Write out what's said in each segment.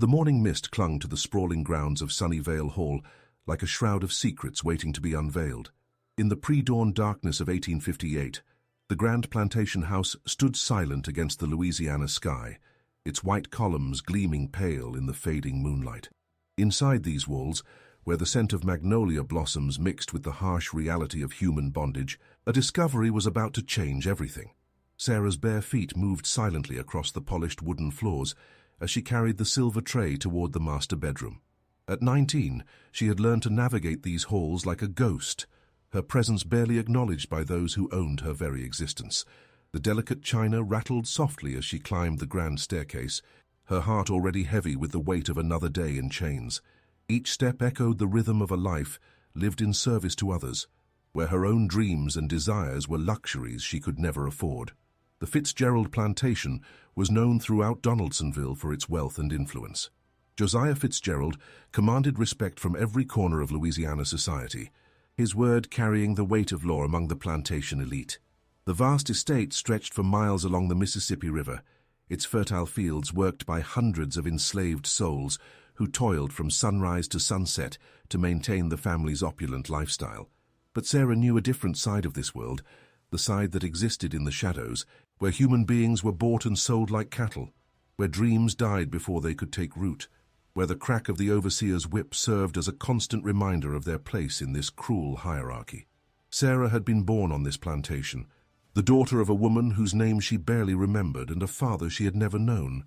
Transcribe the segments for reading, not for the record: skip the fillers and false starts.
The morning mist clung to the sprawling grounds of Sunny Vale Hall like a shroud of secrets waiting to be unveiled. In the pre-dawn darkness of 1858, the grand plantation house stood silent against the Louisiana sky, its white columns gleaming pale in the fading moonlight. Inside these walls, where the scent of magnolia blossoms mixed with the harsh reality of human bondage, a discovery was about to change everything. Sarah's bare feet moved silently across the polished wooden floors as she carried the silver tray toward the master bedroom. At 19, she had learned to navigate these halls like a ghost, her presence barely acknowledged by those who owned her very existence. The delicate china rattled softly as she climbed the grand staircase, her heart already heavy with the weight of another day in chains. Each step echoed the rhythm of a life lived in service to others, where her own dreams and desires were luxuries she could never afford. The Fitzgerald plantation was known throughout Donaldsonville for its wealth and influence. Josiah Fitzgerald commanded respect from every corner of Louisiana society, his word carrying the weight of law among the plantation elite. The vast estate stretched for miles along the Mississippi River, its fertile fields worked by hundreds of enslaved souls who toiled from sunrise to sunset to maintain the family's opulent lifestyle. But Sarah knew a different side of this world, the side that existed in the shadows, where human beings were bought and sold like cattle, where dreams died before they could take root, where the crack of the overseer's whip served as a constant reminder of their place in this cruel hierarchy. Sarah had been born on this plantation, the daughter of a woman whose name she barely remembered and a father she had never known.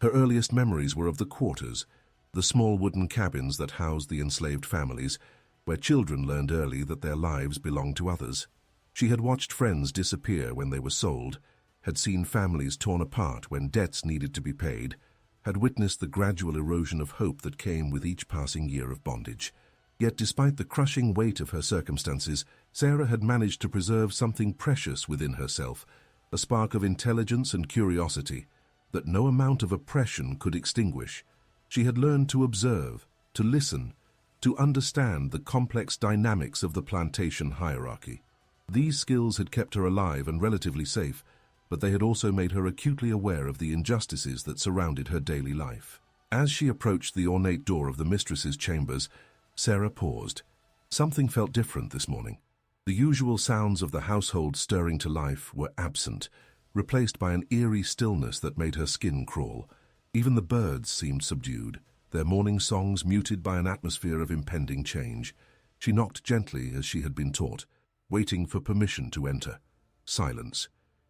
Her earliest memories were of the quarters, the small wooden cabins that housed the enslaved families, where children learned early that their lives belonged to others. She had watched friends disappear when they were sold, had seen families torn apart when debts needed to be paid, had witnessed the gradual erosion of hope that came with each passing year of bondage. Yet despite the crushing weight of her circumstances, Sarah had managed to preserve something precious within herself, a spark of intelligence and curiosity that no amount of oppression could extinguish. She had learned to observe, to listen, to understand the complex dynamics of the plantation hierarchy. These skills had kept her alive and relatively safe, but they had also made her acutely aware of the injustices that surrounded her daily life. As she approached the ornate door of the mistress's chambers, Sarah paused. Something felt different this morning. The usual sounds of the household stirring to life were absent, replaced by an eerie stillness that made her skin crawl. Even the birds seemed subdued, their morning songs muted by an atmosphere of impending change. She knocked gently as she had been taught, waiting for permission to enter. Silence.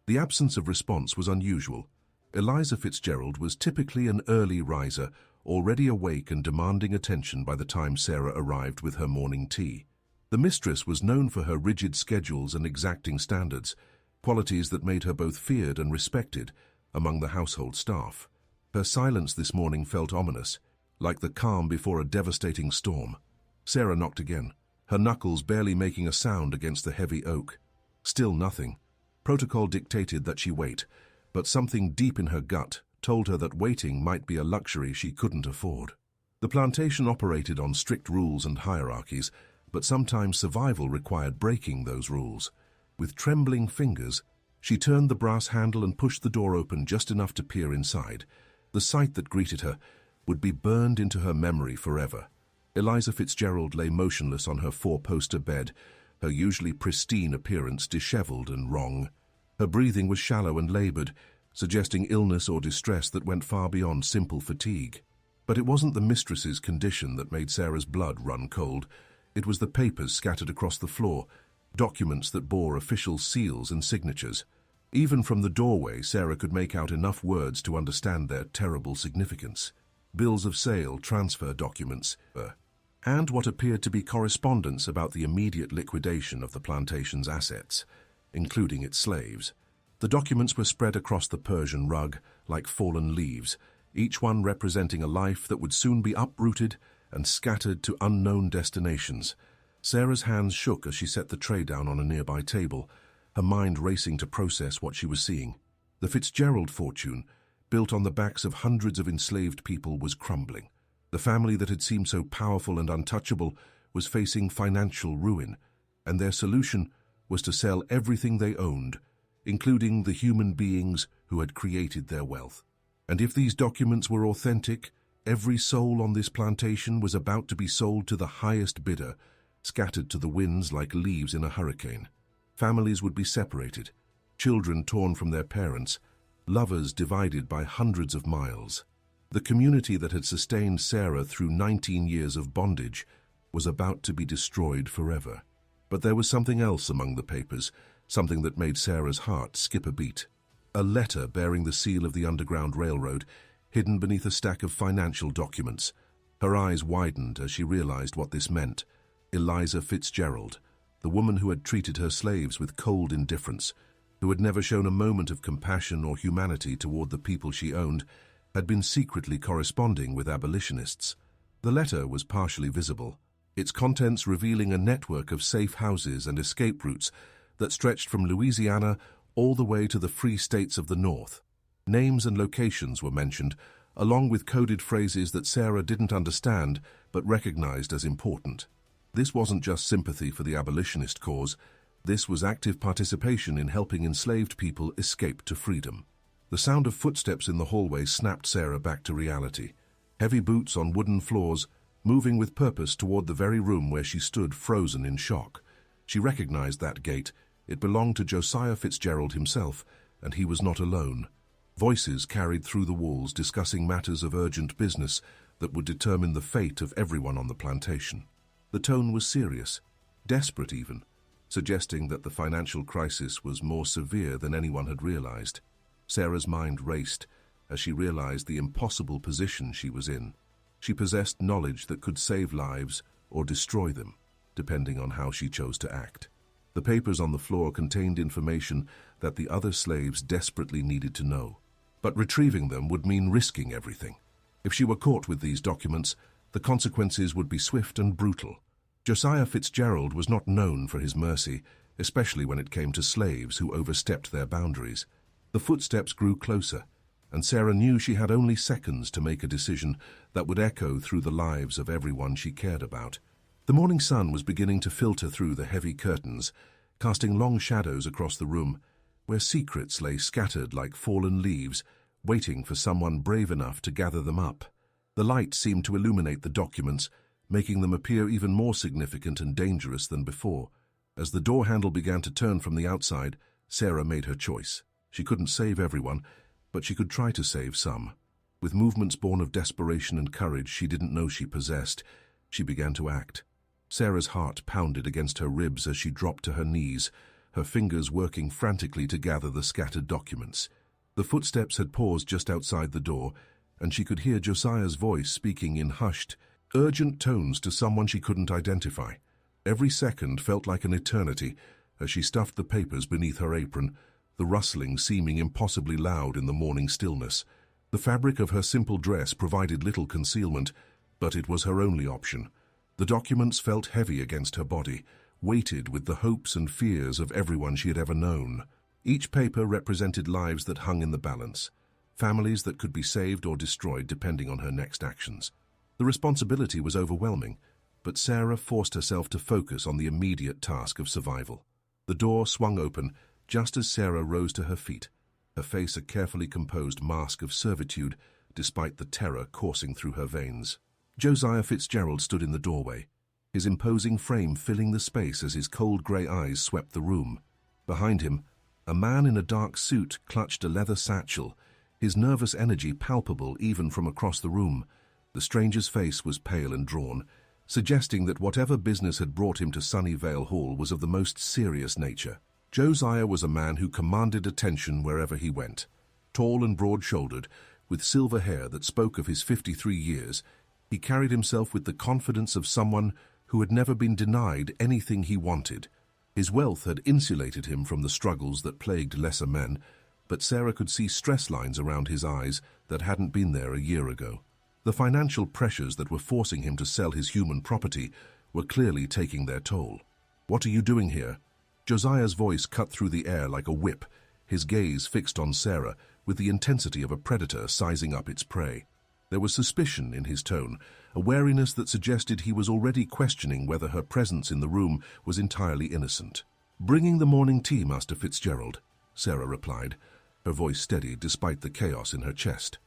The absence of response was unusual. Eliza Fitzgerald was typically an early riser, already awake and demanding attention by the time Sarah arrived with her morning tea. The mistress was known for her rigid schedules and exacting standards, qualities that made her both feared and respected among the household staff. Her silence this morning felt ominous, like the calm before a devastating storm. Sarah knocked again, her knuckles barely making a sound against the heavy oak. Still nothing. Protocol dictated that she wait, but something deep in her gut told her that waiting might be a luxury she couldn't afford. The plantation operated on strict rules and hierarchies, but sometimes survival required breaking those rules. With trembling fingers, she turned the brass handle and pushed the door open just enough to peer inside. The sight that greeted her would be burned into her memory forever. Eliza Fitzgerald lay motionless on her four-poster bed, her usually pristine appearance disheveled and wrong. Her breathing was shallow and labored, suggesting illness or distress that went far beyond simple fatigue. But it wasn't the mistress's condition that made Sarah's blood run cold. It was the papers scattered across the floor, documents that bore official seals and signatures. Even from the doorway, Sarah could make out enough words to understand their terrible significance. Bills of sale, transfer documents, and what appeared to be correspondence about the immediate liquidation of the plantation's assets, including its slaves. The documents were spread across the Persian rug like fallen leaves, each one representing a life that would soon be uprooted and scattered to unknown destinations. Sarah's hands shook as she set the tray down on a nearby table, her mind racing to process what she was seeing. The Fitzgerald fortune, built on the backs of hundreds of enslaved people, was crumbling. The family that had seemed so powerful and untouchable was facing financial ruin, and their solution was to sell everything they owned, including the human beings who had created their wealth. And if these documents were authentic, Every soul on this plantation was about to be sold to the highest bidder, scattered to the winds like leaves in a hurricane. Families would be separated, children torn from their parents, lovers divided by hundreds of miles. The community that had sustained Sarah through 19 years of bondage was about to be destroyed forever. But there was something else among the papers, something that made Sarah's heart skip a beat. A letter bearing the seal of the Underground Railroad, hidden beneath a stack of financial documents. Her eyes widened as she realized what this meant. Eliza Fitzgerald, the woman who had treated her slaves with cold indifference, who had never shown a moment of compassion or humanity toward the people she owned, had been secretly corresponding with abolitionists. The letter was partially visible, its contents revealing a network of safe houses and escape routes that stretched from Louisiana all the way to the free states of the North. Names and locations were mentioned, along with coded phrases that Sarah didn't understand but recognized as important. This wasn't just sympathy for the abolitionist cause, this was active participation in helping enslaved people escape to freedom. The sound of footsteps in the hallway snapped Sarah back to reality. Heavy boots on wooden floors, moving with purpose toward the very room where she stood frozen in shock. She recognized that gate. It belonged to Josiah Fitzgerald himself, and he was not alone. Voices carried through the walls discussing matters of urgent business that would determine the fate of everyone on the plantation. The tone was serious, desperate even, suggesting that the financial crisis was more severe than anyone had realized. Sarah's mind raced as she realized the impossible position she was in. She possessed knowledge that could save lives or destroy them, depending on how she chose to act. The papers on the floor contained information that the other slaves desperately needed to know. But retrieving them would mean risking everything. If she were caught with these documents, the consequences would be swift and brutal. Josiah Fitzgerald was not known for his mercy, especially when it came to slaves who overstepped their boundaries. The footsteps grew closer, and Sarah knew she had only seconds to make a decision that would echo through the lives of everyone she cared about. The morning sun was beginning to filter through the heavy curtains, casting long shadows across the room, where secrets lay scattered like fallen leaves, waiting for someone brave enough to gather them up. The light seemed to illuminate the documents, making them appear even more significant and dangerous than before. As the door handle began to turn from the outside, Sarah made her choice. She couldn't save everyone, but she could try to save some. With movements born of desperation and courage she didn't know she possessed, she began to act. Sarah's heart pounded against her ribs as she dropped to her knees, her fingers working frantically to gather the scattered documents. The footsteps had paused just outside the door, and she could hear Josiah's voice speaking in hushed, urgent tones to someone she couldn't identify. Every second felt like an eternity as she stuffed the papers beneath her apron, the rustling seeming impossibly loud in the morning stillness. The fabric of her simple dress provided little concealment, but it was her only option. The documents felt heavy against her body, weighted with the hopes and fears of everyone she had ever known. Each paper represented lives that hung in the balance, families that could be saved or destroyed depending on her next actions. The responsibility was overwhelming, but Sarah forced herself to focus on the immediate task of survival. The door swung open just as Sarah rose to her feet, her face a carefully composed mask of servitude despite the terror coursing through her veins. Josiah Fitzgerald stood in the doorway, his imposing frame filling the space as his cold grey eyes swept the room. Behind him, a man in a dark suit clutched a leather satchel, his nervous energy palpable even from across the room. The stranger's face was pale and drawn, suggesting that whatever business had brought him to Sunny Vale Hall was of the most serious nature. Josiah was a man who commanded attention wherever he went. Tall and broad-shouldered, with silver hair that spoke of his 53 years, he carried himself with the confidence of someone who had never been denied anything he wanted. His wealth had insulated him from the struggles that plagued lesser men, but Sarah could see stress lines around his eyes that hadn't been there a year ago. The financial pressures that were forcing him to sell his human property were clearly taking their toll. "What are you doing here?" Josiah's voice cut through the air like a whip, his gaze fixed on Sarah with the intensity of a predator sizing up its prey. There was suspicion in his tone, a wariness that suggested he was already questioning whether her presence in the room was entirely innocent. "Bringing the morning tea, Master Fitzgerald," Sarah replied, her voice steady despite the chaos in her chest.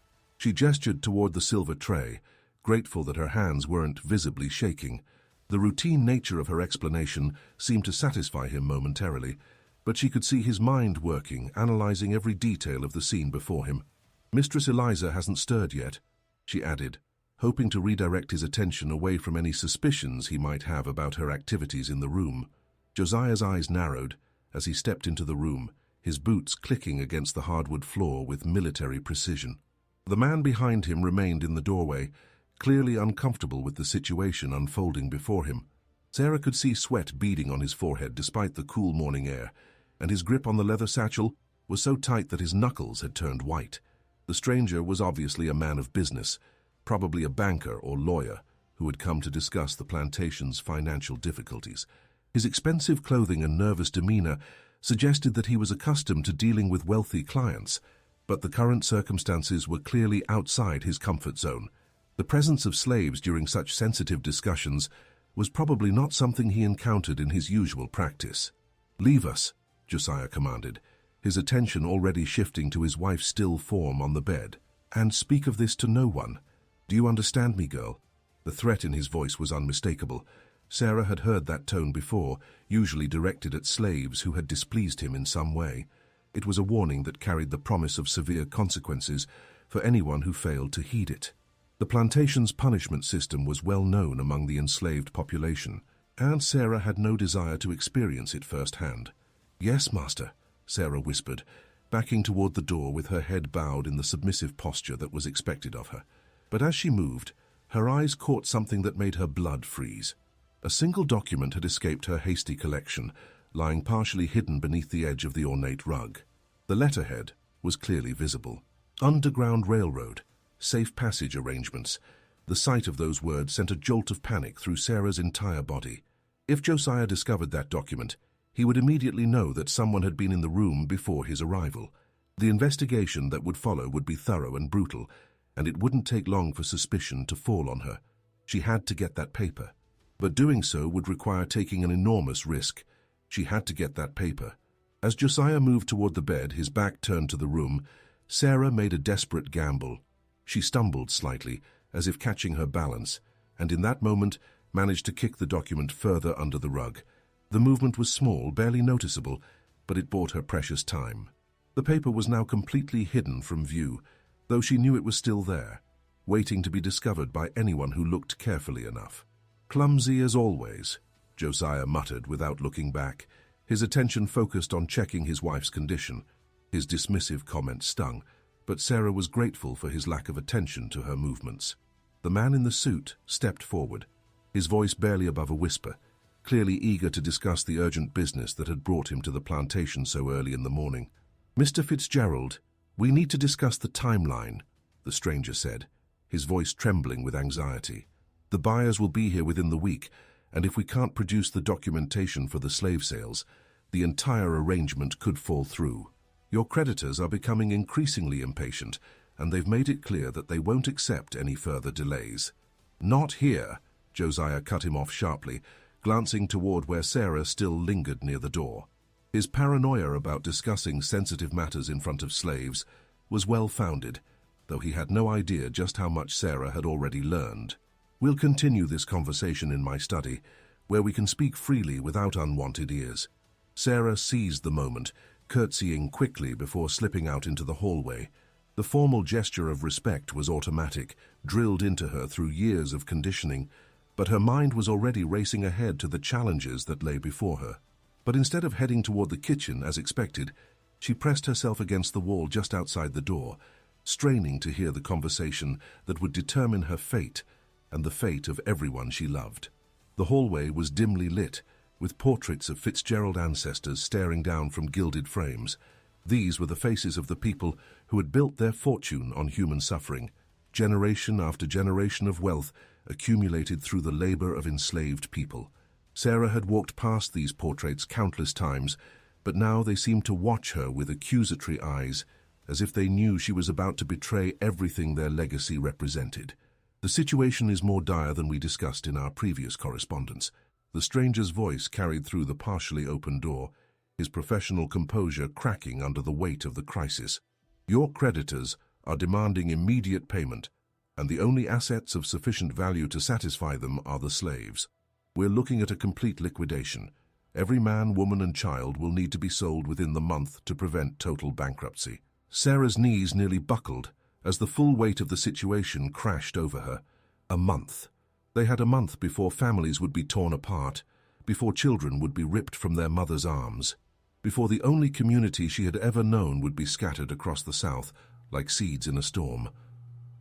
She gestured toward the silver tray, grateful that her hands weren't visibly shaking. The routine nature of her explanation seemed to satisfy him momentarily, but she could see his mind working, analyzing every detail of the scene before him. "Mistress Eliza hasn't stirred yet," she added, hoping to redirect his attention away from any suspicions he might have about her activities in the room. Josiah's eyes narrowed as he stepped into the room, his boots clicking against the hardwood floor with military precision. The man behind him remained in the doorway, clearly uncomfortable with the situation unfolding before him. Sarah could see sweat beading on his forehead despite the cool morning air, and his grip on the leather satchel was so tight that his knuckles had turned white. The stranger was obviously a man of business, probably a banker or lawyer, who had come to discuss the plantation's financial difficulties. His expensive clothing and nervous demeanor suggested that he was accustomed to dealing with wealthy clients, but the current circumstances were clearly outside his comfort zone. The presence of slaves during such sensitive discussions was probably not something he encountered in his usual practice. "Leave us," Josiah commanded, his attention already shifting to his wife's still form on the bed. "And speak of this to no one. Do you understand me, girl?" The threat in his voice was unmistakable. Sarah had heard that tone before, usually directed at slaves who had displeased him in some way. It was a warning that carried the promise of severe consequences for anyone who failed to heed it. The plantation's punishment system was well known among the enslaved population, and Sarah had no desire to experience it firsthand. "Yes, master," Sarah whispered, backing toward the door with her head bowed in the submissive posture that was expected of her. But as she moved, her eyes caught something that made her blood freeze. A single document had escaped her hasty collection, lying partially hidden beneath the edge of the ornate rug. The letterhead was clearly visible. "Underground Railroad, Safe Passage Arrangements." The sight of those words sent a jolt of panic through Sarah's entire body. If Josiah discovered that document, he would immediately know that someone had been in the room before his arrival. The investigation that would follow would be thorough and brutal, and it wouldn't take long for suspicion to fall on her. She had to get that paper. But doing so would require taking an enormous risk. She had to get that paper. As Josiah moved toward the bed, his back turned to the room, Sarah made a desperate gamble. She stumbled slightly, as if catching her balance, and in that moment managed to kick the document further under the rug. The movement was small, barely noticeable, but it bought her precious time. The paper was now completely hidden from view, though she knew it was still there, waiting to be discovered by anyone who looked carefully enough. "Clumsy as always," Josiah muttered without looking back, his attention focused on checking his wife's condition. His dismissive comment stung, but Sarah was grateful for his lack of attention to her movements. The man in the suit stepped forward, his voice barely above a whisper, clearly eager to discuss the urgent business that had brought him to the plantation so early in the morning. "Mr. Fitzgerald, we need to discuss the timeline," the stranger said, his voice trembling with anxiety. "The buyers will be here within the week, and if we can't produce the documentation for the slave sales, the entire arrangement could fall through. Your creditors are becoming increasingly impatient, and they've made it clear that they won't accept any further delays." "Not here," Josiah cut him off sharply, glancing toward where Sarah still lingered near the door. His paranoia about discussing sensitive matters in front of slaves was well-founded, though he had no idea just how much Sarah had already learned. "We'll continue this conversation in my study, where we can speak freely without unwanted ears." Sarah seized the moment, curtsying quickly before slipping out into the hallway. The formal gesture of respect was automatic, drilled into her through years of conditioning, but her mind was already racing ahead to the challenges that lay before her. But instead of heading toward the kitchen as expected, she pressed herself against the wall just outside the door, straining to hear the conversation that would determine her fate and the fate of everyone she loved. The hallway was dimly lit, with portraits of Fitzgerald ancestors staring down from gilded frames. These were the faces of the people who had built their fortune on human suffering, generation after generation of wealth accumulated through the labor of enslaved people. Sarah had walked past these portraits countless times, but now they seemed to watch her with accusatory eyes, as if they knew she was about to betray everything their legacy represented. "The situation is more dire than we discussed in our previous correspondence." The stranger's voice carried through the partially open door, his professional composure cracking under the weight of the crisis. "Your creditors are demanding immediate payment, and the only assets of sufficient value to satisfy them are the slaves. We're looking at a complete liquidation. Every man, woman, and child will need to be sold within the month to prevent total bankruptcy. Sarah's knees nearly buckled as the full weight of the situation crashed over her. A month. They had a month before families would be torn apart, before children would be ripped from their mother's arms, before the only community she had ever known would be scattered across the South like seeds in a storm.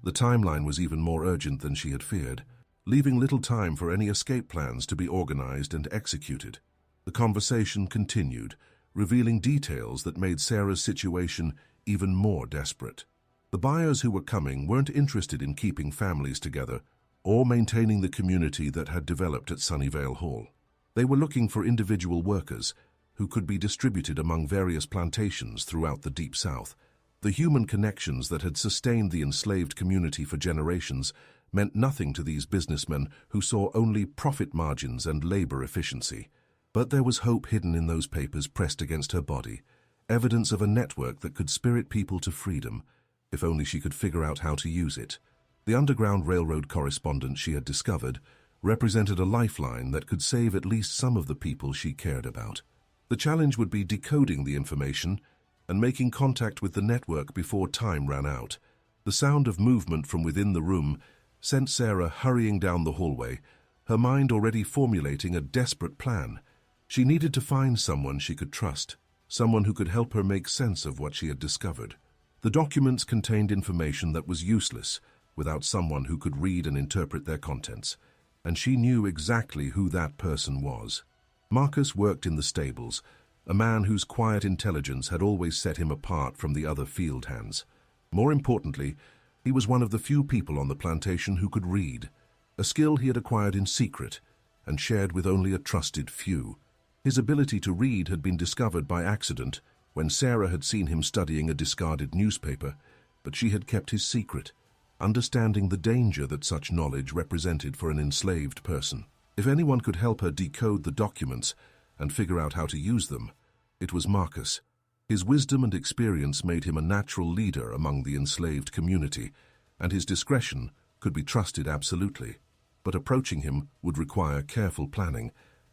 The timeline was even more urgent than she had feared, leaving little time for any escape plans to be organized and executed. The conversation continued, revealing details that made Sarah's situation even more desperate. The buyers who were coming weren't interested in keeping families together or maintaining the community that had developed at Sunny Vale Hall. They were looking for individual workers who could be distributed among various plantations throughout the Deep South. The human connections that had sustained the enslaved community for generations meant nothing to these businessmen who saw only profit margins and labor efficiency. But there was hope hidden in those papers pressed against her body, evidence of a network that could spirit people to freedom, if only she could figure out how to use it. The Underground Railroad correspondence she had discovered represented a lifeline that could save at least some of the people she cared about. The challenge would be decoding the information and making contact with the network before time ran out. The sound of movement from within the room sent Sarah hurrying down the hallway, her mind already formulating a desperate plan. She needed to find someone she could trust, someone who could help her make sense of what she had discovered. The documents contained information that was useless without someone who could read and interpret their contents, and she knew exactly who that person was. Marcus worked in the stables, a man whose quiet intelligence had always set him apart from the other field hands. More importantly, he was one of the few people on the plantation who could read, a skill he had acquired in secret and shared with only a trusted few. His ability to read had been discovered by accident when Sarah had seen him studying a discarded newspaper, but she had kept his secret, understanding the danger that such knowledge represented for an enslaved person. If anyone could help her decode the documents and figure out how to use them, it was Marcus. His wisdom and experience made him a natural leader among the enslaved community, and his discretion could be trusted absolutely. But approaching him would require careful planning,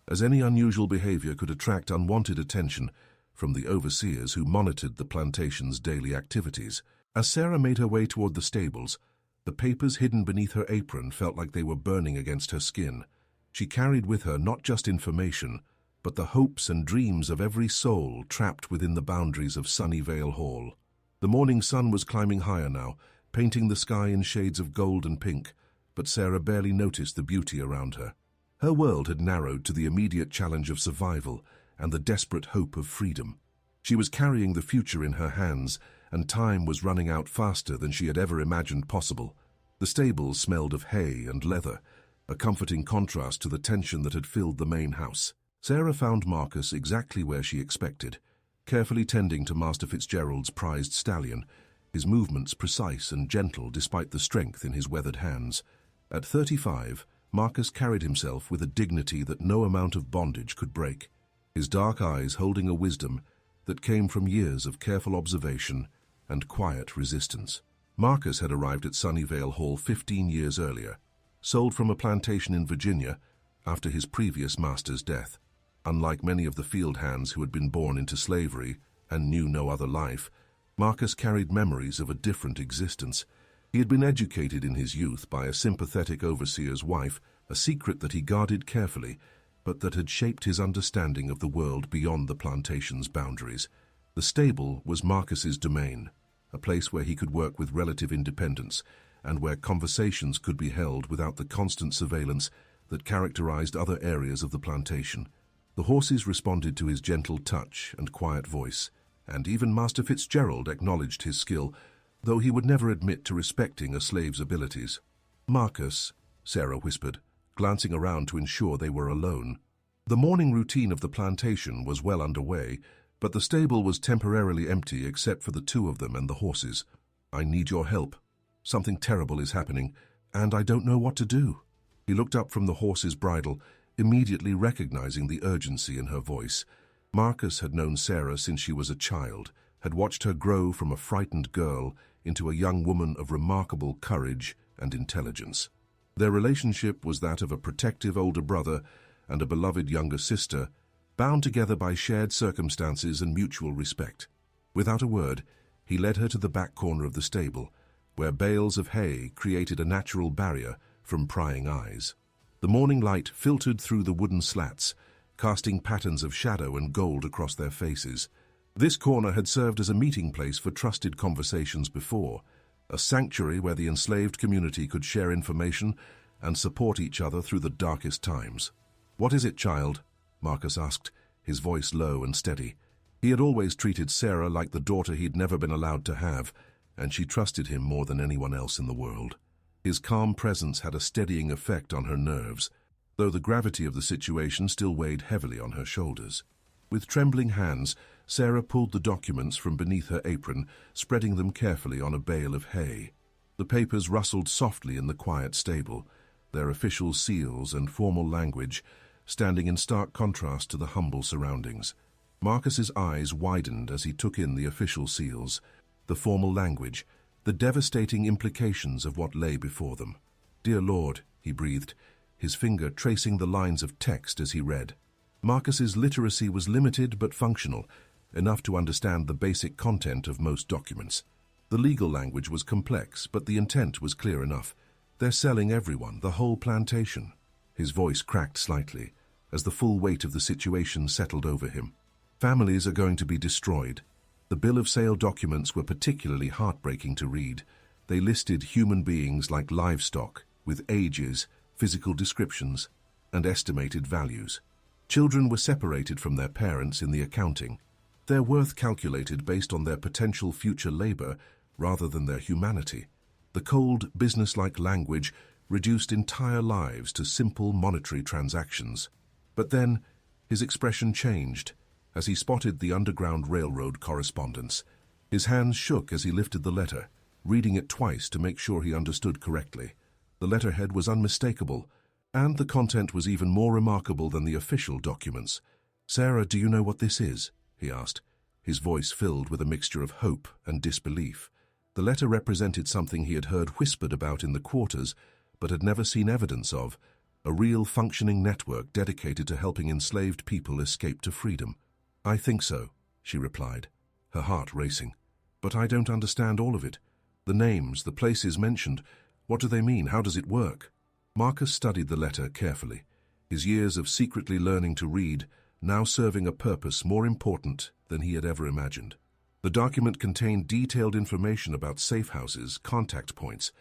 as any unusual behavior could attract unwanted attention from the overseers who monitored the plantation's daily activities. As Sarah made her way toward the stables, the papers hidden beneath her apron felt like they were burning against her skin. She carried with her not just information, but the hopes and dreams of every soul trapped within the boundaries of Sunny Vale Hall. The morning sun was climbing higher now, painting the sky in shades of gold and pink, but Sarah barely noticed the beauty around her. Her world had narrowed to the immediate challenge of survival and the desperate hope of freedom. She was carrying the future in her hands, and time was running out faster than she had ever imagined possible. The stables smelled of hay and leather, a comforting contrast to the tension that had filled the main house. Sarah found Marcus exactly where she expected, carefully tending to Master Fitzgerald's prized stallion, his movements precise and gentle despite the strength in his weathered hands. At 35, Marcus carried himself with a dignity that no amount of bondage could break, his dark eyes holding a wisdom that came from years of careful observation and quiet resistance. Marcus had arrived at Sunny Vale Hall 15 years earlier, sold from a plantation in Virginia after his previous master's death. Unlike many of the field hands who had been born into slavery and knew no other life, Marcus carried memories of a different existence. He had been educated in his youth by a sympathetic overseer's wife, a secret that he guarded carefully, but that had shaped his understanding of the world beyond the plantation's boundaries. The stable was Marcus's domain, a place where he could work with relative independence and where conversations could be held without the constant surveillance that characterized other areas of the plantation. The horses responded to his gentle touch and quiet voice, and even Master Fitzgerald acknowledged his skill, though he would never admit to respecting a slave's abilities. "Marcus," Sarah whispered, glancing around to ensure they were alone. The morning routine of the plantation was well underway, but the stable was temporarily empty except for the two of them and the horses. "I need your help. Something terrible is happening, and I don't know what to do." He looked up from the horse's bridle, immediately recognizing the urgency in her voice. Marcus had known Sarah since she was a child, had watched her grow from a frightened girl into a young woman of remarkable courage and intelligence. Their relationship was that of a protective older brother and a beloved younger sister, bound together by shared circumstances and mutual respect. Without a word, he led her to the back corner of the stable, where bales of hay created a natural barrier from prying eyes. The morning light filtered through the wooden slats, casting patterns of shadow and gold across their faces. This corner had served as a meeting place for trusted conversations before, a sanctuary where the enslaved community could share information and support each other through the darkest times. "What is it, child?" Marcus asked, his voice low and steady. He had always treated Sarah like the daughter he'd never been allowed to have, and she trusted him more than anyone else in the world. His calm presence had a steadying effect on her nerves, though the gravity of the situation still weighed heavily on her shoulders. With trembling hands, Sarah pulled the documents from beneath her apron, spreading them carefully on a bale of hay. The papers rustled softly in the quiet stable, their official seals and formal language standing in stark contrast to the humble surroundings. Marcus's eyes widened as he took in the official seals, the formal language, the devastating implications of what lay before them. "Dear Lord," he breathed, his finger tracing the lines of text as he read. Marcus's literacy was limited but functional, enough to understand the basic content of most documents. The legal language was complex, but the intent was clear enough. They're selling everyone, the whole plantation. His voice cracked slightly as the full weight of the situation settled over him. Families are going to be destroyed. The bill of sale documents were particularly heartbreaking to read. They listed human beings like livestock, with ages, physical descriptions, and estimated values. Children were separated from their parents in the accounting, their worth calculated based on their potential future labor rather than their humanity. The cold, businesslike language reduced entire lives to simple monetary transactions. But then, his expression changed as he spotted the Underground Railroad correspondence. His hands shook as he lifted the letter, reading it twice to make sure he understood correctly. The letterhead was unmistakable, and the content was even more remarkable than the official documents. "Sarah, do you know what this is?" he asked, his voice filled with a mixture of hope and disbelief. The letter represented something he had heard whispered about in the quarters, but had never seen evidence of, a real functioning network dedicated to helping enslaved people escape to freedom. "I think so," she replied, her heart racing. "But I don't understand all of it. The names, the places mentioned, what do they mean? How does it work?" Marcus studied the letter carefully, his years of secretly learning to read now serving a purpose more important than he had ever imagined. The document contained detailed information about safe houses, contact points,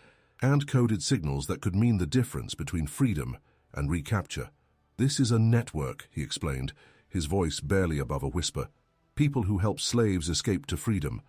and coded signals that could mean the difference between freedom and recapture. "This is a network," he explained, his voice barely above a whisper. "People who help slaves escape to freedom,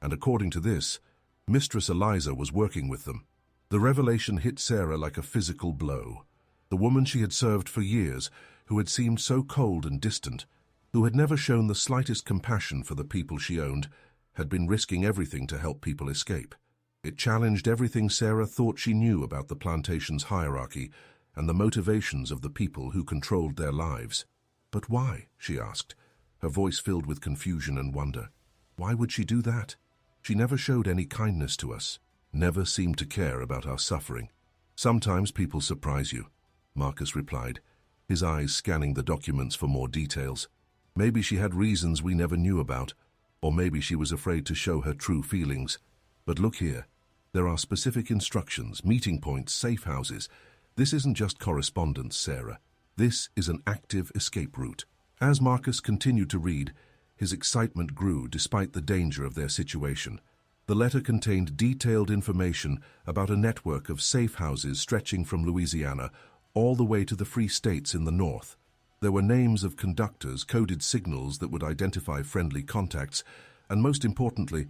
and according to this, Mistress Eliza was working with them." The revelation hit Sarah like a physical blow. The woman she had served for years, who had seemed so cold and distant, who had never shown the slightest compassion for the people she owned, had been risking everything to help people escape. It challenged everything Sarah thought she knew about the plantation's hierarchy and the motivations of the people who controlled their lives. "But why?" she asked, her voice filled with confusion and wonder. "Why would she do that? She never showed any kindness to us, never seemed to care about our suffering." "Sometimes people surprise you," Marcus replied, his eyes scanning the documents for more details. "Maybe she had reasons we never knew about, or maybe she was afraid to show her true feelings. But look here, there are specific instructions, meeting points, safe houses. This isn't just correspondence, Sarah. This is an active escape route." As Marcus continued to read, his excitement grew despite the danger of their situation. The letter contained detailed information about a network of safe houses stretching from Louisiana all the way to the Free States in the north. There were names of conductors, coded signals that would identify friendly contacts, and most importantly,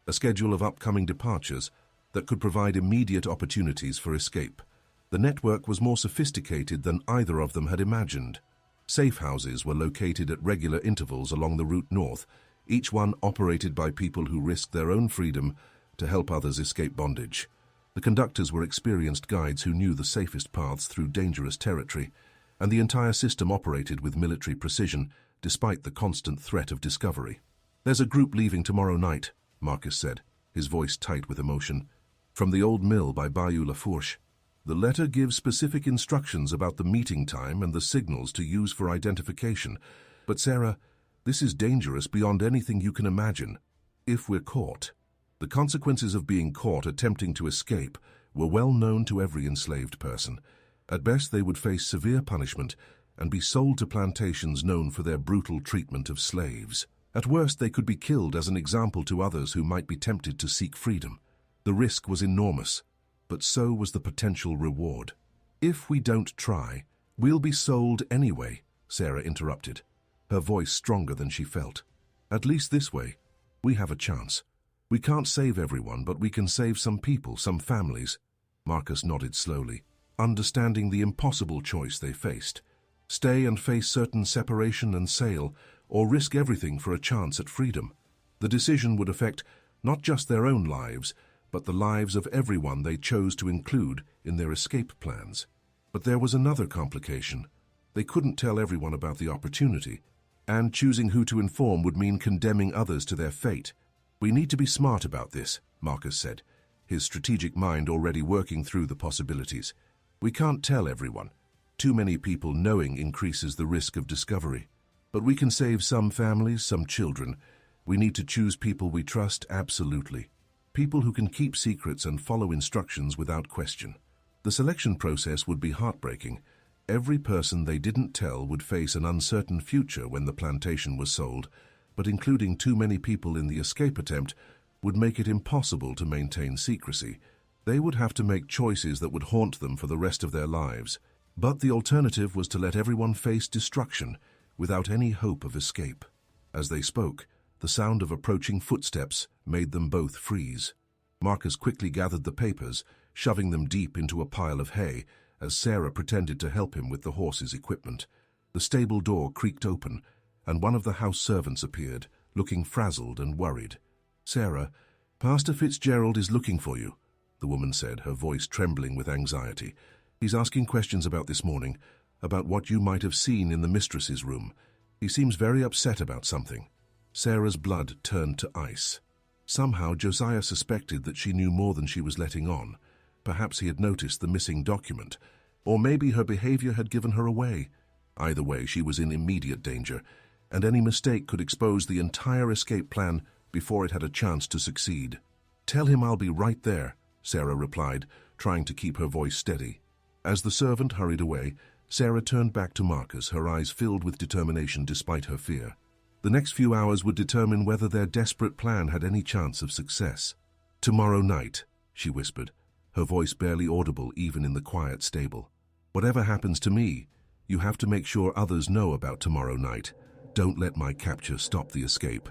a schedule of upcoming departures that could provide immediate opportunities for escape. The network was more sophisticated than either of them had imagined. Safe houses were located at regular intervals along the route north, each one operated by people who risked their own freedom to help others escape bondage. The conductors were experienced guides who knew the safest paths through dangerous territory, and the entire system operated with military precision despite the constant threat of discovery. "There's a group leaving tomorrow night," Marcus said, his voice tight with emotion. "From the old mill by Bayou Lafourche. The letter gives specific instructions about the meeting time and the signals to use for identification. But Sarah, this is dangerous beyond anything you can imagine. If we're caught." The consequences of being caught attempting to escape were well known to every enslaved person. At best, they would face severe punishment and be sold to plantations known for their brutal treatment of slaves. At worst, they could be killed as an example to others who might be tempted to seek freedom. The risk was enormous, but so was the potential reward. "If we don't try, we'll be sold anyway," Sarah interrupted, her voice stronger than she felt. "At least this way, we have a chance. We can't save everyone, but we can save some people, some families." Marcus nodded slowly, understanding the impossible choice they faced. Stay and face certain separation and sale, or risk everything for a chance at freedom. The decision would affect not just their own lives, but the lives of everyone they chose to include in their escape plans. But there was another complication. They couldn't tell everyone about the opportunity, and choosing who to inform would mean condemning others to their fate. "We need to be smart about this," Marcus said, his strategic mind already working through the possibilities. "We can't tell everyone. Too many people knowing increases the risk of discovery. But we can save some families, some children. We need to choose people we trust absolutely. People who can keep secrets and follow instructions without question." The selection process would be heartbreaking. Every person they didn't tell would face an uncertain future when the plantation was sold, but including too many people in the escape attempt would make it impossible to maintain secrecy. They would have to make choices that would haunt them for the rest of their lives. But the alternative was to let everyone face destruction without any hope of escape. As they spoke, the sound of approaching footsteps made them both freeze. Marcus quickly gathered the papers, shoving them deep into a pile of hay, as Sarah pretended to help him with the horse's equipment. The stable door creaked open, and one of the house servants appeared, looking frazzled and worried. "Sarah, Pastor Fitzgerald is looking for you," the woman said, her voice trembling with anxiety. "He's asking questions about this morning, about what you might have seen in the mistress's room. He seems very upset about something." Sarah's blood turned to ice. Somehow Josiah suspected that she knew more than she was letting on. Perhaps he had noticed the missing document, or maybe her behavior had given her away. Either way, she was in immediate danger, and any mistake could expose the entire escape plan before it had a chance to succeed. "Tell him I'll be right there," Sarah replied, trying to keep her voice steady. As the servant hurried away, Sarah turned back to Marcus, her eyes filled with determination despite her fear. The next few hours would determine whether their desperate plan had any chance of success. "Tomorrow night," she whispered, her voice barely audible even in the quiet stable. "Whatever happens to me, you have to make sure others know about tomorrow night. Don't let my capture stop the escape."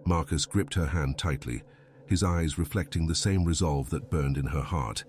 Marcus gripped her hand tightly, his eyes reflecting the same resolve that burned in her heart.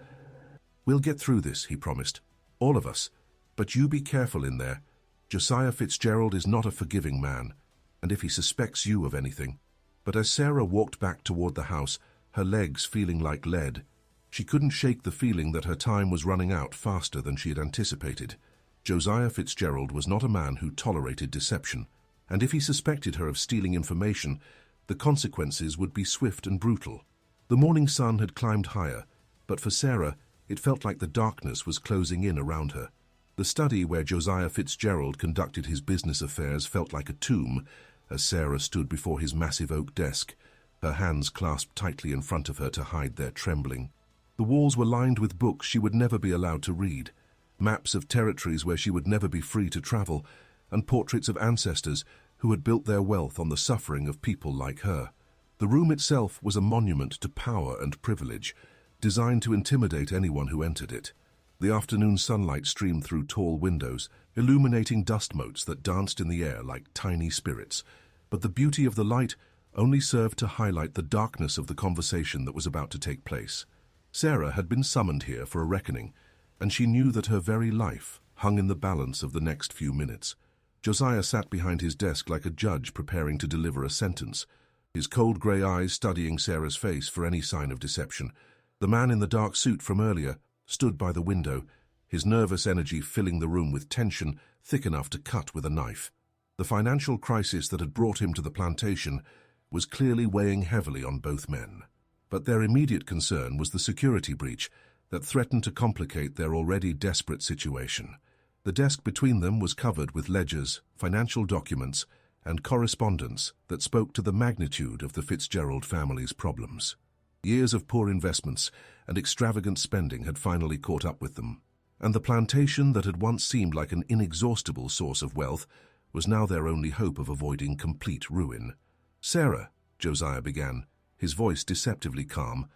"We'll get through this," he promised. "All of us. But you be careful in there. Josiah Fitzgerald is not a forgiving man, and if he suspects you of anything." But as Sarah walked back toward the house, her legs feeling like lead, she couldn't shake the feeling that her time was running out faster than she had anticipated. Josiah Fitzgerald was not a man who tolerated deception, and if he suspected her of stealing information, the consequences would be swift and brutal. The morning sun had climbed higher, but for Sarah, it felt like the darkness was closing in around her. The study where Josiah Fitzgerald conducted his business affairs felt like a tomb as Sarah stood before his massive oak desk, her hands clasped tightly in front of her to hide their trembling. The walls were lined with books she would never be allowed to read, maps of territories where she would never be free to travel, and portraits of ancestors who had built their wealth on the suffering of people like her. The room itself was a monument to power and privilege, designed to intimidate anyone who entered it. The afternoon sunlight streamed through tall windows, illuminating dust motes that danced in the air like tiny spirits. But the beauty of the light only served to highlight the darkness of the conversation that was about to take place. Sarah had been summoned here for a reckoning, and she knew that her very life hung in the balance of the next few minutes. Josiah sat behind his desk like a judge preparing to deliver a sentence, his cold grey eyes studying Sarah's face for any sign of deception. The man in the dark suit from earlier stood by the window, his nervous energy filling the room with tension thick enough to cut with a knife. The financial crisis that had brought him to the plantation was clearly weighing heavily on both men. But their immediate concern was the security breach that threatened to complicate their already desperate situation. The desk between them was covered with ledgers, financial documents, and correspondence that spoke to the magnitude of the Fitzgerald family's problems. Years of poor investments and extravagant spending had finally caught up with them, and the plantation that had once seemed like an inexhaustible source of wealth was now their only hope of avoiding complete ruin. "Sarah," Josiah began, his voice deceptively calm,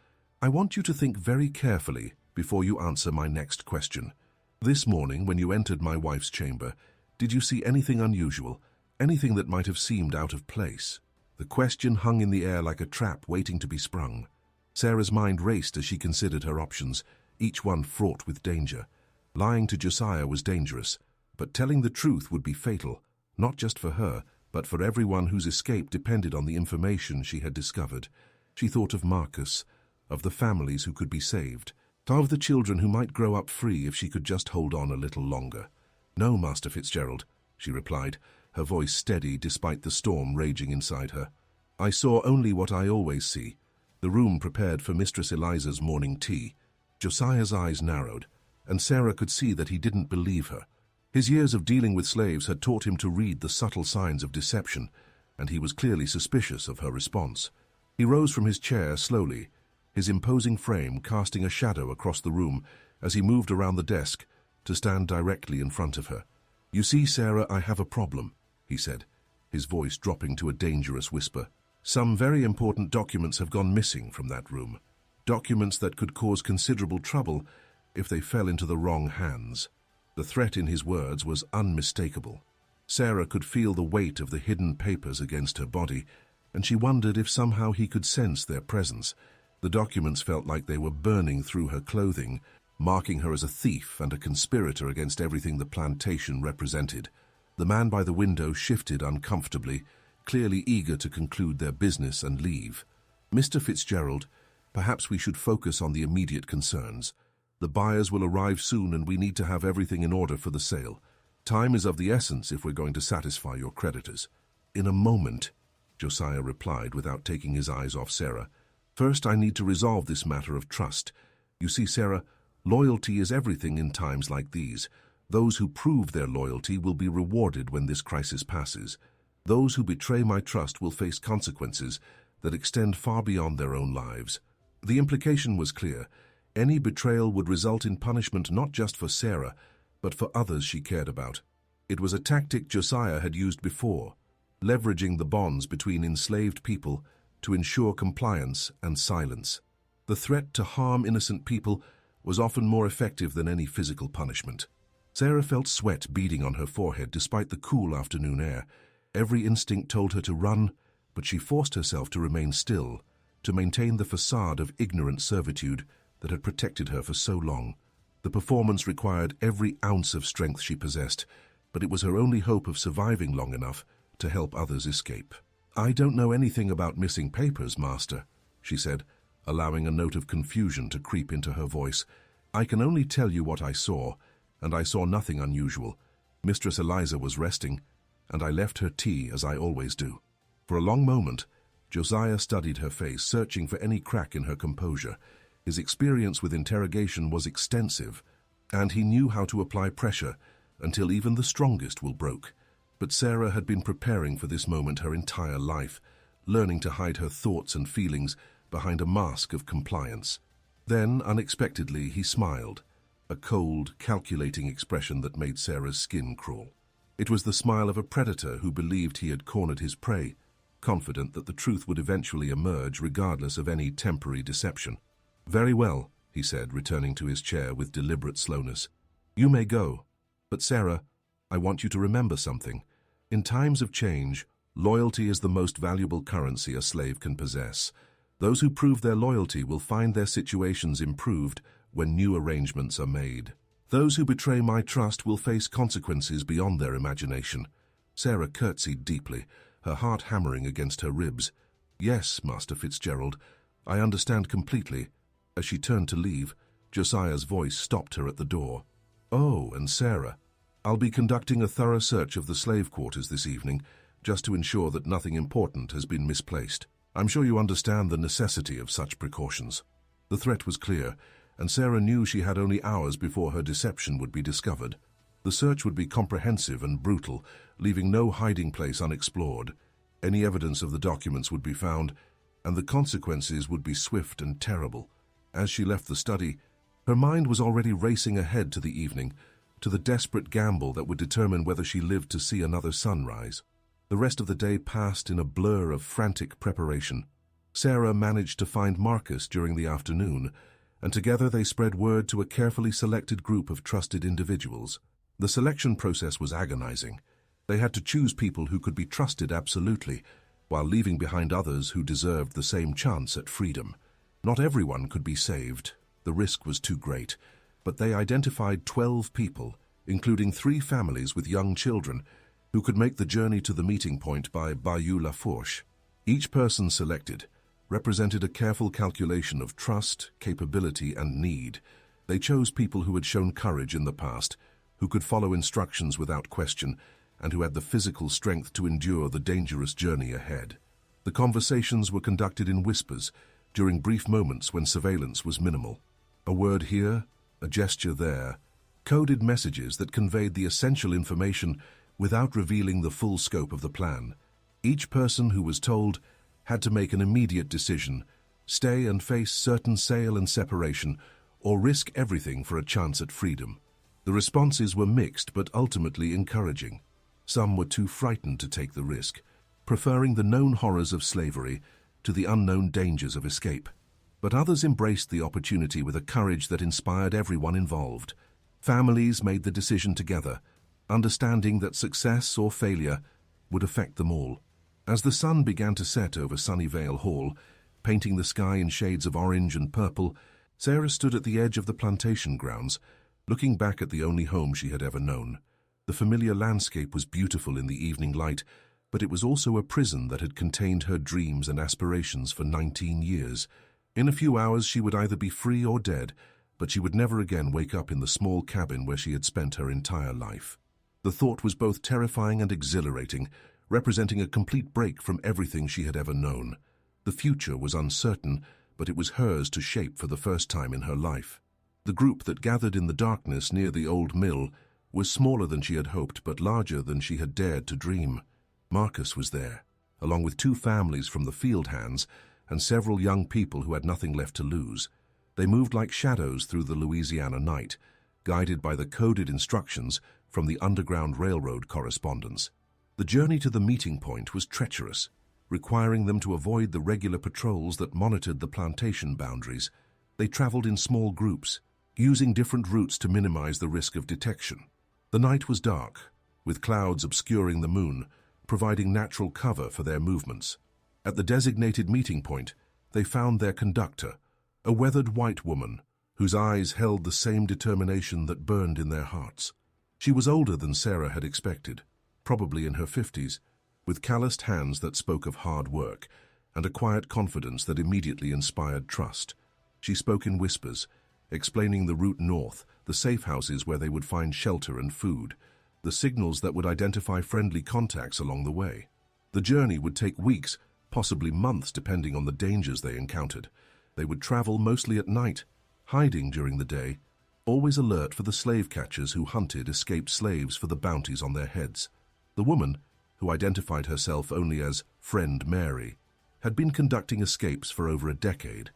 "I want you to think very carefully before you answer my next question. This morning, when you entered my wife's chamber, did you see anything unusual, anything that might have seemed out of place?" The question hung in the air like a trap waiting to be sprung. Sarah's mind raced as she considered her options, each one fraught with danger. Lying to Josiah was dangerous, but telling the truth would be fatal, not just for her, but for everyone whose escape depended on the information she had discovered. She thought of Marcus, of the families who could be saved, of the children who might grow up free if she could just hold on a little longer. "No, Master Fitzgerald," she replied, her voice steady despite the storm raging inside her. "I saw only what I always see, the room prepared for Mistress Eliza's morning tea." Josiah's eyes narrowed, and Sarah could see that he didn't believe her. His years of dealing with slaves had taught him to read the subtle signs of deception, and he was clearly suspicious of her response. He rose from his chair slowly, his imposing frame casting a shadow across the room as he moved around the desk to stand directly in front of her. "You see, Sarah, I have a problem," he said, his voice dropping to a dangerous whisper. "Some very important documents have gone missing from that room. Documents that could cause considerable trouble if they fell into the wrong hands." The threat in his words was unmistakable. Sarah could feel the weight of the hidden papers against her body, and she wondered if somehow he could sense their presence. The documents felt like they were burning through her clothing, marking her as a thief and a conspirator against everything the plantation represented. The man by the window shifted uncomfortably, clearly eager to conclude their business and leave. "Mr. Fitzgerald, perhaps we should focus on the immediate concerns. The buyers will arrive soon and we need to have everything in order for the sale. Time is of the essence if we're going to satisfy your creditors." "In a moment," Josiah replied without taking his eyes off Sarah. "First, I need to resolve this matter of trust. You see, Sarah, loyalty is everything in times like these. Those who prove their loyalty will be rewarded when this crisis passes. Those who betray my trust will face consequences that extend far beyond their own lives." The implication was clear. Any betrayal would result in punishment not just for Sarah, but for others she cared about. It was a tactic Josiah had used before, leveraging the bonds between enslaved people to ensure compliance and silence. The threat to harm innocent people was often more effective than any physical punishment. Sarah felt sweat beading on her forehead despite the cool afternoon air. Every instinct told her to run, but she forced herself to remain still, to maintain the facade of ignorant servitude that had protected her for so long. The performance required every ounce of strength she possessed, but it was her only hope of surviving long enough to help others escape. "I don't know anything about missing papers, Master," she said, allowing a note of confusion to creep into her voice. "I can only tell you what I saw, and I saw nothing unusual. Mistress Eliza was resting, and I left her tea as I always do." For a long moment, Josiah studied her face, searching for any crack in her composure. His experience with interrogation was extensive, and he knew how to apply pressure until even the strongest will broke. But Sarah had been preparing for this moment her entire life, learning to hide her thoughts and feelings behind a mask of compliance. Then, unexpectedly, he smiled, a cold, calculating expression that made Sarah's skin crawl. It was the smile of a predator who believed he had cornered his prey, confident that the truth would eventually emerge regardless of any temporary deception. "Very well," he said, returning to his chair with deliberate slowness. "You may go. But Sarah, I want you to remember something. In times of change, loyalty is the most valuable currency a slave can possess. Those who prove their loyalty will find their situations improved when new arrangements are made. Those who betray my trust will face consequences beyond their imagination." Sarah curtsied deeply, her heart hammering against her ribs. "Yes, Master Fitzgerald, I understand completely." As she turned to leave, Josiah's voice stopped her at the door. "Oh, and Sarah, I'll be conducting a thorough search of the slave quarters this evening, just to ensure that nothing important has been misplaced." I'm sure you understand the necessity of such precautions. The threat was clear, and Sarah knew she had only hours before her deception would be discovered. The search would be comprehensive and brutal, leaving no hiding place unexplored. Any evidence of the documents would be found, and the consequences would be swift and terrible. As she left the study, her mind was already racing ahead to the evening, to the desperate gamble that would determine whether she lived to see another sunrise. The rest of the day passed in a blur of frantic preparation. Sarah managed to find Marcus during the afternoon, and together they spread word to a carefully selected group of trusted individuals. The selection process was agonizing. They had to choose people who could be trusted absolutely, while leaving behind others who deserved the same chance at freedom. Not everyone could be saved. The risk was too great, but they identified 12 people, including 3 families with young children, who could make the journey to the meeting point by Bayou La Fourche. Each person selected represented a careful calculation of trust, capability, and need. They chose people who had shown courage in the past, who could follow instructions without question, and who had the physical strength to endure the dangerous journey ahead. The conversations were conducted in whispers, during brief moments when surveillance was minimal. A word here, a gesture there, coded messages that conveyed the essential information without revealing the full scope of the plan. Each person who was told had to make an immediate decision, stay and face certain sale and separation, or risk everything for a chance at freedom. The responses were mixed but ultimately encouraging. Some were too frightened to take the risk, preferring the known horrors of slavery to the unknown dangers of escape. But others embraced the opportunity with a courage that inspired everyone involved. Families made the decision together, understanding that success or failure would affect them all. As the sun began to set over Sunny Vale Hall, painting the sky in shades of orange and purple, Sarah stood at the edge of the plantation grounds, looking back at the only home she had ever known. The familiar landscape was beautiful in the evening light, but it was also a prison that had contained her dreams and aspirations for 19 years. In a few hours she would either be free or dead, but she would never again wake up in the small cabin where she had spent her entire life. The thought was both terrifying and exhilarating, representing a complete break from everything she had ever known. The future was uncertain, but it was hers to shape for the first time in her life. The group that gathered in the darkness near the old mill was smaller than she had hoped, but larger than she had dared to dream. Marcus was there, along with 2 families from the field hands and several young people who had nothing left to lose. They moved like shadows through the Louisiana night, guided by the coded instructions from the Underground Railroad correspondence. The journey to the meeting point was treacherous, requiring them to avoid the regular patrols that monitored the plantation boundaries. They traveled in small groups, using different routes to minimize the risk of detection. The night was dark, with clouds obscuring the moon, providing natural cover for their movements. At the designated meeting point, they found their conductor, a weathered white woman whose eyes held the same determination that burned in their hearts. She was older than Sarah had expected, probably in her 50s, with calloused hands that spoke of hard work and a quiet confidence that immediately inspired trust. She spoke in whispers, explaining the route north, the safe houses where they would find shelter and food, the signals that would identify friendly contacts along the way. The journey would take weeks, possibly months, depending on the dangers they encountered. They would travel mostly at night, hiding during the day, always alert for the slave catchers who hunted escaped slaves for the bounties on their heads. The woman, who identified herself only as Friend Mary, had been conducting escapes for over a decade.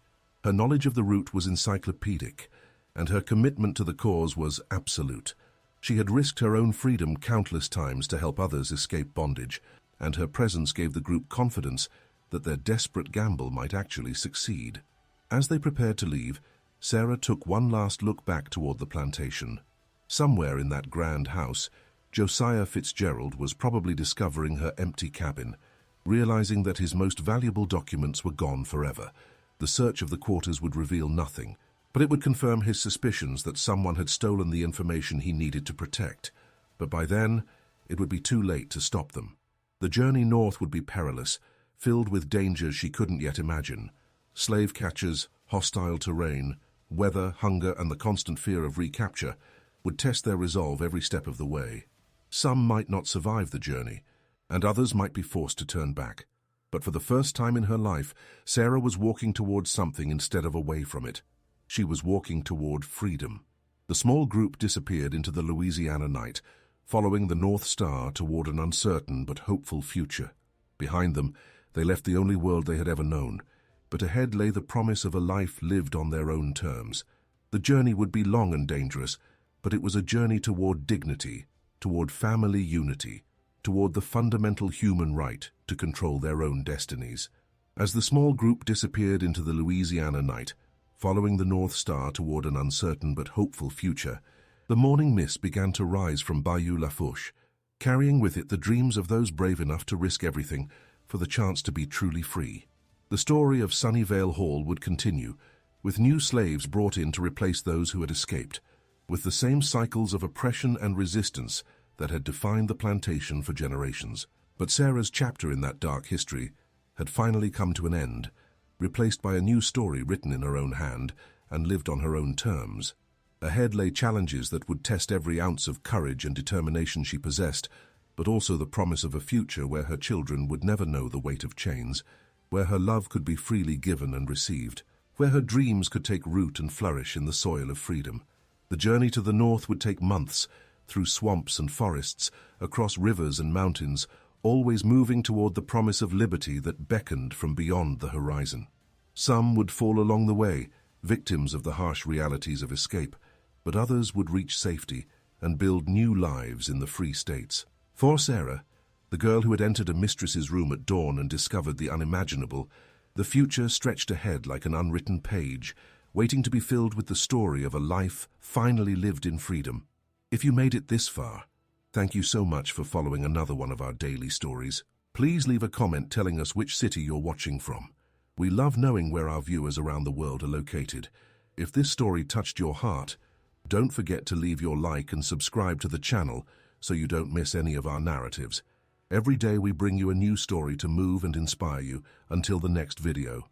Her knowledge of the route was encyclopedic, and her commitment to the cause was absolute. She had risked her own freedom countless times to help others escape bondage, and her presence gave the group confidence that their desperate gamble might actually succeed. As they prepared to leave, Sarah took one last look back toward the plantation. Somewhere in that grand house, Josiah Fitzgerald was probably discovering her empty cabin, realizing that his most valuable documents were gone forever. The search of the quarters would reveal nothing, but it would confirm his suspicions that someone had stolen the information he needed to protect. But by then, it would be too late to stop them. The journey north would be perilous, filled with dangers she couldn't yet imagine. Slave catchers, hostile terrain, weather, hunger, and the constant fear of recapture would test their resolve every step of the way. Some might not survive the journey, and others might be forced to turn back. But for the first time in her life, Sarah was walking towards something instead of away from it. She was walking toward freedom. The small group disappeared into the Louisiana night, following the North Star toward an uncertain but hopeful future. Behind them, they left the only world they had ever known, but ahead lay the promise of a life lived on their own terms. The journey would be long and dangerous, but it was a journey toward dignity, toward family unity, toward the fundamental human right to control their own destinies. As the small group disappeared into the Louisiana night, following the North Star toward an uncertain but hopeful future, the morning mist began to rise from Bayou Lafourche, carrying with it the dreams of those brave enough to risk everything for the chance to be truly free. The story of Sunny Vale Hall would continue, with new slaves brought in to replace those who had escaped, with the same cycles of oppression and resistance that had defined the plantation for generations. But Sarah's chapter in that dark history had finally come to an end, replaced by a new story written in her own hand and lived on her own terms. Ahead lay challenges that would test every ounce of courage and determination she possessed, but also the promise of a future where her children would never know the weight of chains, where her love could be freely given and received, where her dreams could take root and flourish in the soil of freedom. The journey to the north would take months, through swamps and forests, across rivers and mountains, always moving toward the promise of liberty that beckoned from beyond the horizon. Some would fall along the way, victims of the harsh realities of escape, but others would reach safety and build new lives in the free states. For Sarah, the girl who had entered a mistress's room at dawn and discovered the unimaginable, the future stretched ahead like an unwritten page, waiting to be filled with the story of a life finally lived in freedom. If you made it this far, thank you so much for following another one of our daily stories. Please leave a comment telling us which city you're watching from. We love knowing where our viewers around the world are located. If this story touched your heart, don't forget to leave your like and subscribe to the channel so you don't miss any of our narratives. Every day we bring you a new story to move and inspire you. Until the next video.